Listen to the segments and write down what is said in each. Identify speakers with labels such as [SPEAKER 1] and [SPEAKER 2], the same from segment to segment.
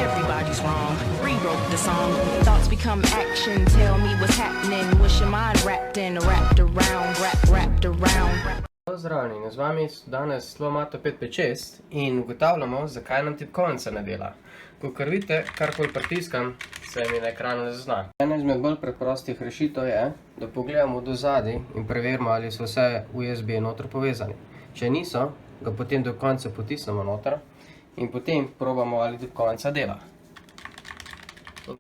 [SPEAKER 1] everybody's wrong. Rewrote the song, thoughts become action. Tell me what's happening. Wish your mind wrapped around, wrapped around.
[SPEAKER 2] Pozdravljeni, z vami danes Slomato 556 in ugotavljamo, zakaj nam tipkovnica ne dela. Kakor vidite, karkoli pritiskam, se mi na ekranu ne zazna. Ena izmed bolj preprostih rešitev je, da pogledamo do zadaj in preverimo, ali so vse USB noter povezani. Če niso, ga potem do konca potisnemo noter in potem probamo, ali tipkovnica dela. Če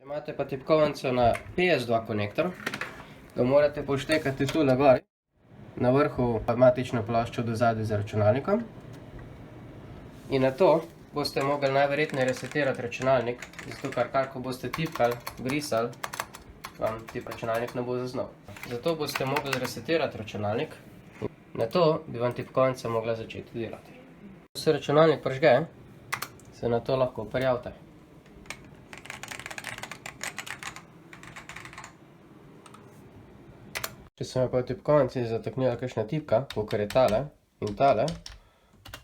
[SPEAKER 2] imate pa tipkovnico na PS2 konektor, ga morate poštekati tule gor. Na vrhu matično ploščo do zadaj z računalnikom. In na to boste mogli najverjetneje resetirati računalnik, zato ker ko boste tipkali, brisali, vam tip računalnik ne bo zaznal. Zato boste mogli resetirati računalnik, na to bi vam tipkovnica mogla začeti delati. Ko se računalnik prižge, se na to lahko prijavite. Če se me pa v tipkovnici zataknila kakšna tipka, kakor je tale in tale,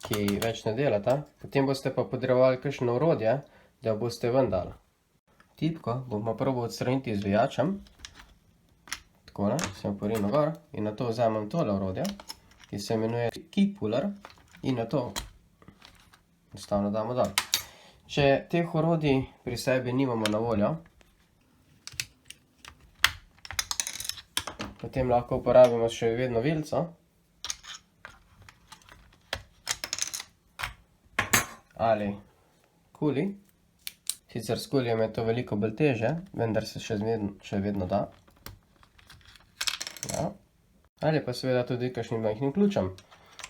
[SPEAKER 2] ki več ne delata, potem boste pa potrebovali kakšno orodje, da jo boste ven dali. Tipko bomo probali odstraniti z zvijačem, takole, sem porinil gor in na to vzamem tole orodje, ki se imenuje Key Puller in na to enostavno damo dol. Če teh orodij pri sebi nimamo na voljo, potem lahko uporabimo še vedno vilico ali kuli. Sicer s kulijem je to veliko bolj težje, vendar se še vedno da. Ja. Ali pa seveda tudi kakšnim majhnim ključem.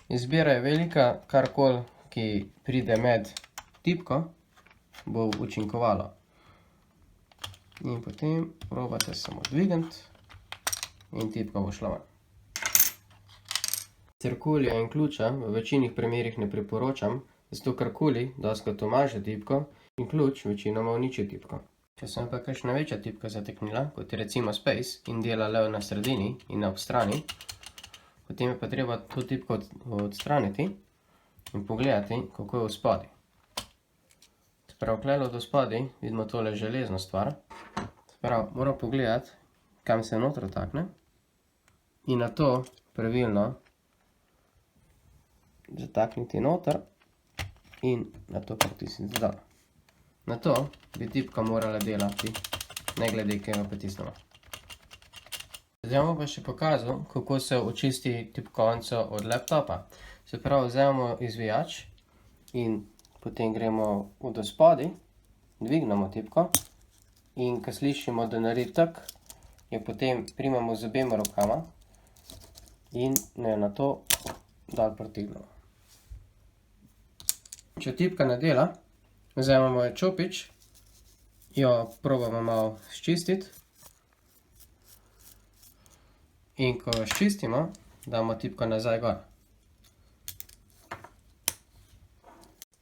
[SPEAKER 2] Izbira je velika, karkoli, ki pride med tipko, bo učinkovalo. In potem probate samo dvigniti. In tipka bo šla ven. Sicer kulija in ključa v večini primerih ne priporočam, zato ker kuli dostikrat umaže tipko in ključ večinoma uniči tipko. Če se pa kakšna večja tipka zataknila, kot je recimo Space in dela le na sredini in na obstrani, potem je pa treba to tipko odstraniti in pogledati, kako je v spodaj. Sprav, klelo do spodaj vidimo tole železno stvar. Sprav, moram pogledati, kam se noter vtakne in na to pravilno zatakniti noter in na to pritisniti dol. Na to bi tipka morala delati, ne glede, kaj ga pritisnemo. Zdaj bom pa še pokazal, kako se očisti tipkovnico od laptopa. Se pravi, vzamemo izvijač in potem gremo v do spodaj, dvignemo tipko in ko slišimo, da naredi tak, jo potem primamo z obema rokama in jo na to dol pritegnemo. Če tipka ne dela, vzamemo čopič, jo probamo malo sčistiti in ko jo sčistimo, damo tipko nazaj gor.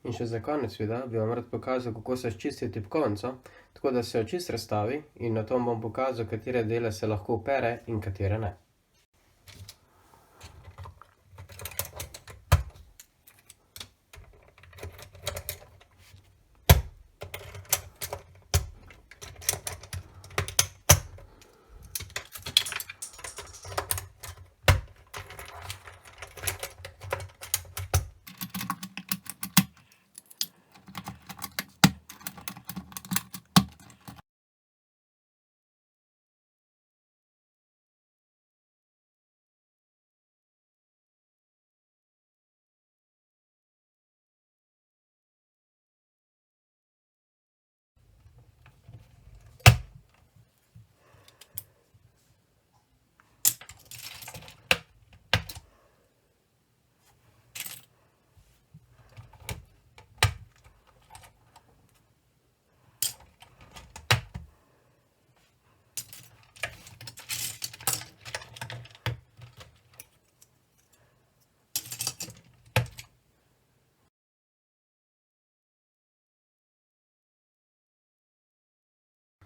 [SPEAKER 2] In še za konec videa bi vam rad pokazal, kako se sčisti tipkovnico, tako da se jo čist razstavi in na to bom pokazal, katere dele se lahko opere in katere ne.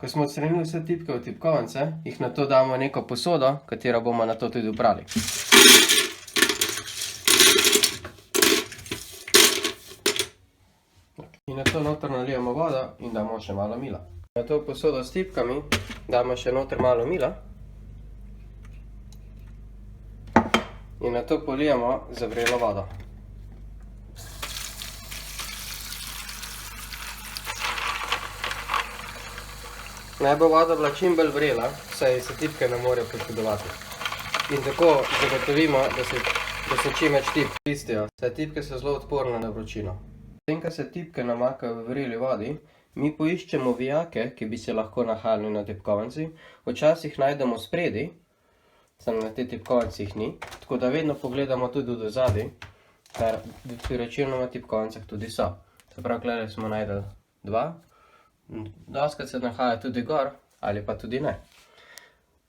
[SPEAKER 2] Ko smo odstranili vse tipke od tipkovnice, jih nato damo v neko posodo, katero bomo nato tudi oprali. In Na to noter nalijemo vodo in damo še malo mila. Na to posodo s tipkami damo še noter malo mila. In na to polijemo z vrelo vodo. Naj bo voda bila čim bolj vrela, saj se tipke ne morejo poškodovati. In tako zagotovimo, da se čim več tipk čistijo, saj tipke so zelo odporne na vročino. Potem, ko se tipke namakajo v vreli vodi, mi poiščemo vijake, ki bi se lahko nahajali na tipkovnici. Včasih najdemo spredi, samo na te tipkovnicih ni, tako da vedno pogledamo tudi do zadaj, ker pri večinoma tipkovnicah tudi so. Se pravi, tukaj smo najdeli 2. Dostikrat se nahaja tudi gor, ali pa tudi ne.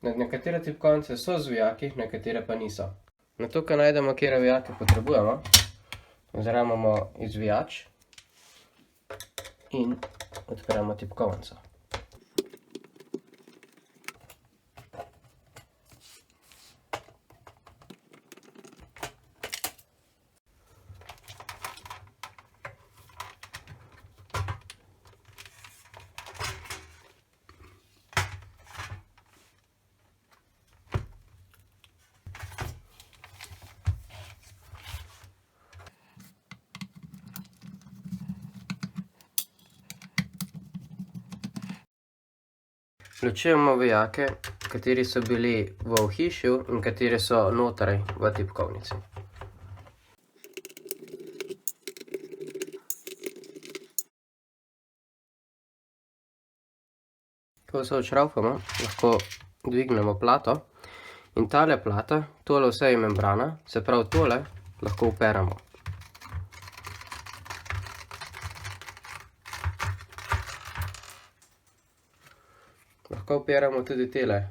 [SPEAKER 2] Nekatere tipkovnice so z vijaki, nekatere pa niso. Na to, ko najdemo, katere vijake potrebujemo, vzamemo izvijač in odpremo tipkovnico. Ločujemo vijake, kateri so bili v ohišju in kateri so notraj v tipkovnici. Ko se odšravfamo, lahko dvignemo plato in tale plata, tole vse je membrana, se pravi tole lahko operemo. Lahko operemo tudi tele.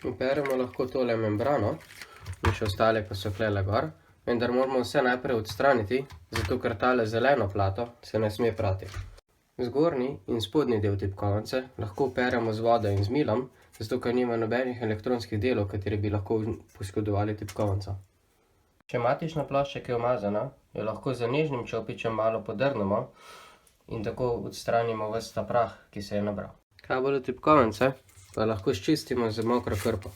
[SPEAKER 2] Operemo lahko tole membrano in še ostale, ko so klele gor, vendar moramo vse najprej odstraniti, zato ker tale zeleno plato se ne sme prati. Zgornji in spodnji del tipkovnice lahko operemo z vodo in z milom, zato ker nima nobenih elektronskih delov, kateri bi lahko poškodovali tipkovnico. Če matična plošča, ki je umazana, jo lahko z nežnim čopičem malo podrnemo in tako odstranimo ves ta prah, ki se je nabral. Kabel tipkovnice pa lahko sčistimo z mokro krpo.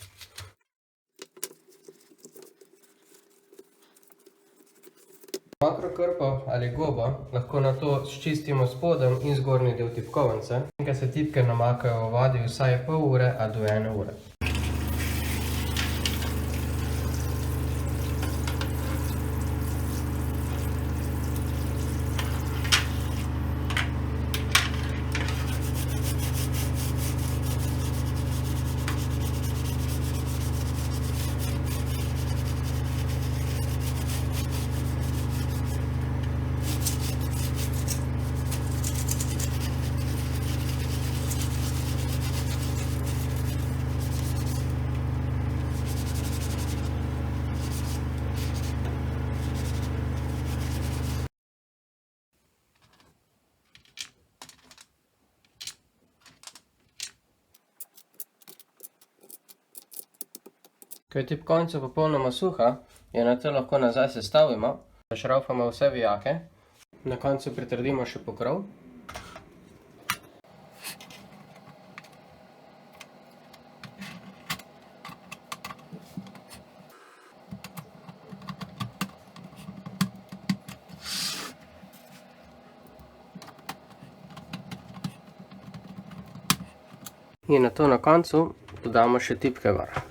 [SPEAKER 2] Mokro krpo ali gobo lahko nato sčistimo spodnji in zgornji del tipkovnice, in ko se tipke namakajo v vodi vsaj pol ure ali do 1 ure. Ko je tipkovnica popolnoma suha, jo nato lahko nazaj sestavimo, šravfamo vse vijake, na koncu pritrdimo še pokrov. In nato na koncu dodamo še tipke gor.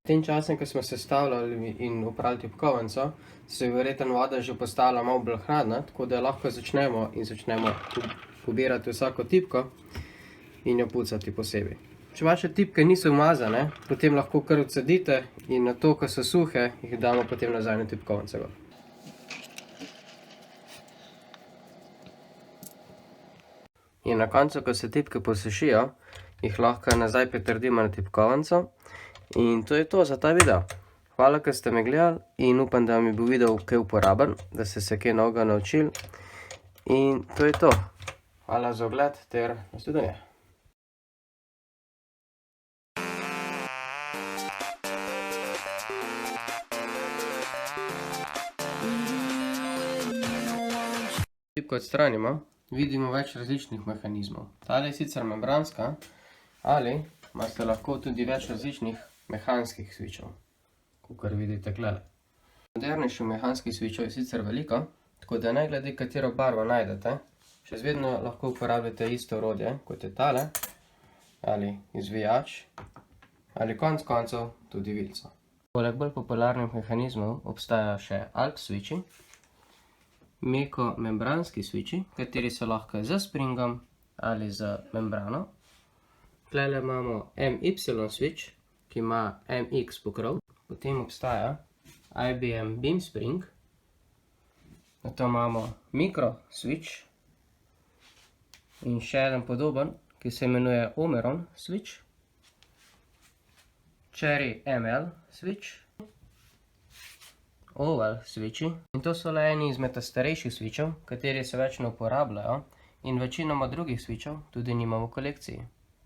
[SPEAKER 2] V tem času, ko smo sestavljali in oprali tipkovnico, se je verjetno voda že postala malo bolj hladna, tako da lahko začnemo pobirati vsako tipko in jo pucati posebej. Če vaše tipke niso umazane, potem lahko kar odcedite in nato, ko so suhe, jih damo potem nazaj na tipkovnico. In na koncu, ko se tipke posušijo, jih lahko nazaj pritrdimo na tipkovnico. In to je to za ta video. Hvala, ker ste me gledali in upam, da vam je bil video kaj uporaben, da ste se kaj novega naučili. In to je to. Hvala za ogled ter nasvidenje. tipko odstranimo, vidimo več različnih mehanizmov. Tale je sicer membranska, ali imate lahko tudi več različnih mehanskih switchov, kakor vidite tukaj. Modernejših mehanskih switchov je sicer veliko, tako da ne glede katero barvo najdete, še vedno lahko uporabljate isto orodje, kot je tale, ali izvijač, ali konec koncev tudi vilico. Poleg bolj popularnih mehanizmov obstajajo še Alp switchi, meko membranski switchi, kateri so lahko z springom ali z membrano. Tukaj imamo MY switch, ki ima MX pokrov. Potem obstaja IBM Beam Spring. Nato imamo mikro switch in še eden podoben, ki se imenuje Omeron switch. Cherry ML switch, Oval switchi. In to so le eni izmed starejših switchov, kateri se več ne uporabljajo in večinoma drugih switchov tudi nimamo v kolekciji.